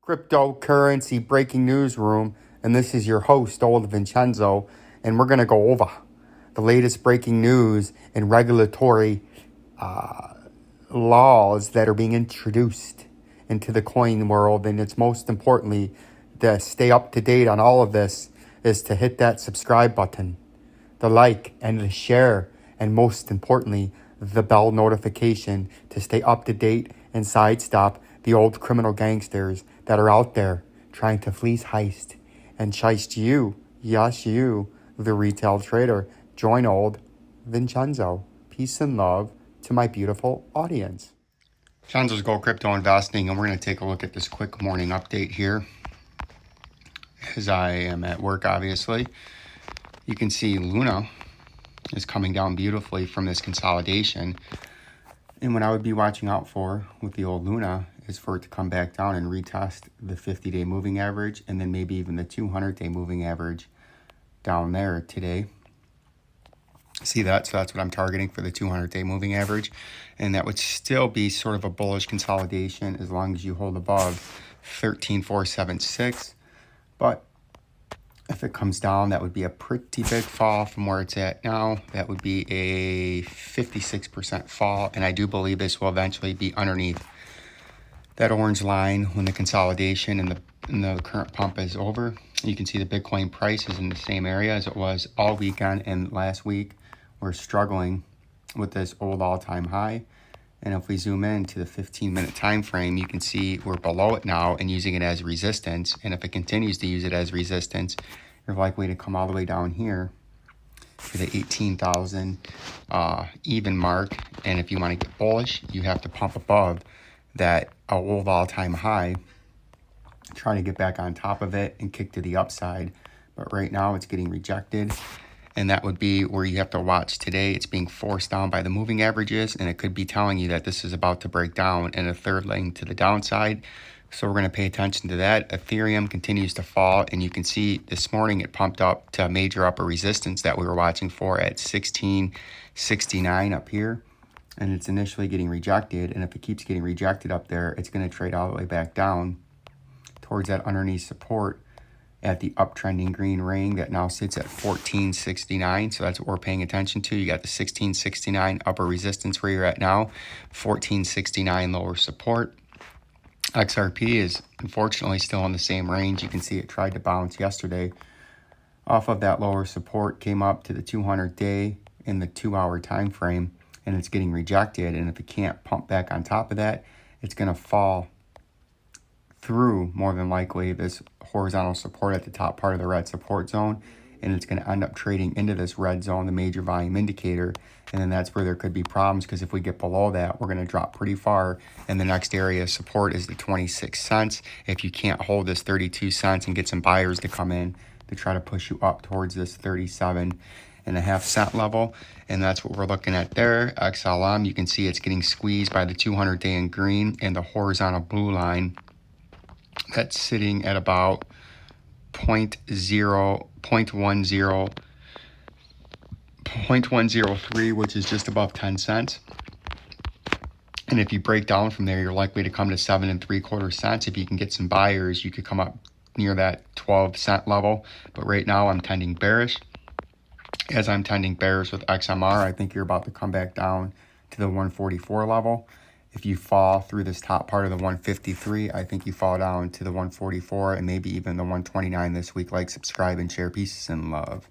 Cryptocurrency breaking newsroom, and this is your host, old Vincenzo, and we're going to go over the latest breaking news and regulatory laws that are being introduced into the coin world. And it's most importantly to stay up to date on all of this is to hit that subscribe button, the like and the share, and most importantly, the bell notification to stay up to date and sidestep the old criminal gangsters that are out there trying to fleece, heist, and shiest you, yes you, the retail trader. Join old Vincenzo. Peace and love to my beautiful audience. Vincenzo's Gold Crypto Investing, and we're going to take a look at this quick morning update here. As I am at work, obviously, you can see Luna is coming down beautifully from this consolidation. And what I would be watching out for with the old Luna is for it to come back down and retest the 50-day moving average and then maybe even the 200-day moving average down there today. See that? So that's what I'm targeting for the 200-day moving average. And that would still be sort of a bullish consolidation as long as you hold above 13,476. But if it comes down, that would be a pretty big fall from where it's at now. That would be a 56% fall. And I do believe this will eventually be underneath that orange line when the consolidation and the current pump is over. You can see the Bitcoin price is in the same area as it was all weekend and last week. We're struggling with this old all-time high. And if we zoom in to the 15-minute time frame, you can see we're below it now and using it as resistance. And if it continues to use it as resistance, you're likely to come all the way down here to the 18,000 even mark. And if you want to get bullish, you have to pump above that old all-time high, trying to get back on top of it and kick to the upside. But right now it's getting rejected. And that would be where you have to watch today. It's being forced down by the moving averages, and it could be telling you that this is about to break down in a third leg to the downside. So we're going to pay attention to that. Ethereum continues to fall, and you can see this morning it pumped up to a major upper resistance that we were watching for at 1669 up here. And it's initially getting rejected, and if it keeps getting rejected up there, it's going to trade all the way back down towards that underneath support at the uptrending green ring that now sits at 1469. So that's what we're paying attention to. You got the 1669 upper resistance where you're at now, 1469 lower support. XRP is unfortunately still in the same range. You can see it tried to bounce yesterday off of that lower support, came up to the 200-day in the 2-hour time frame, and it's getting rejected. And if it can't pump back on top of that, it's going to fall through more than likely this horizontal support at the top part of the red support zone, and it's going to end up trading into this red zone, the major volume indicator. And then that's where there could be problems, because if we get below that, we're going to drop pretty far, and the next area of support is the 26 cents. If you can't hold this 32 cents and get some buyers to come in to try to push you up towards this 37.5 cent level, and that's what we're looking at there. XLM, you can see it's getting squeezed by the 200-day in green and the horizontal blue line that's sitting at about 0.103, which is just above 10 cents. And if you break down from there, you're likely to come to 7.75 cents. If you can get some buyers, you could come up near that 12-cent level. But right now I'm tending bearish. As I'm tending bearish with XMR, I think you're about to come back down to the 144 level. If you fall through this top part of the 153, I think you fall down to the 144 and maybe even the 129 this week. Like, subscribe, and share. Peace and love.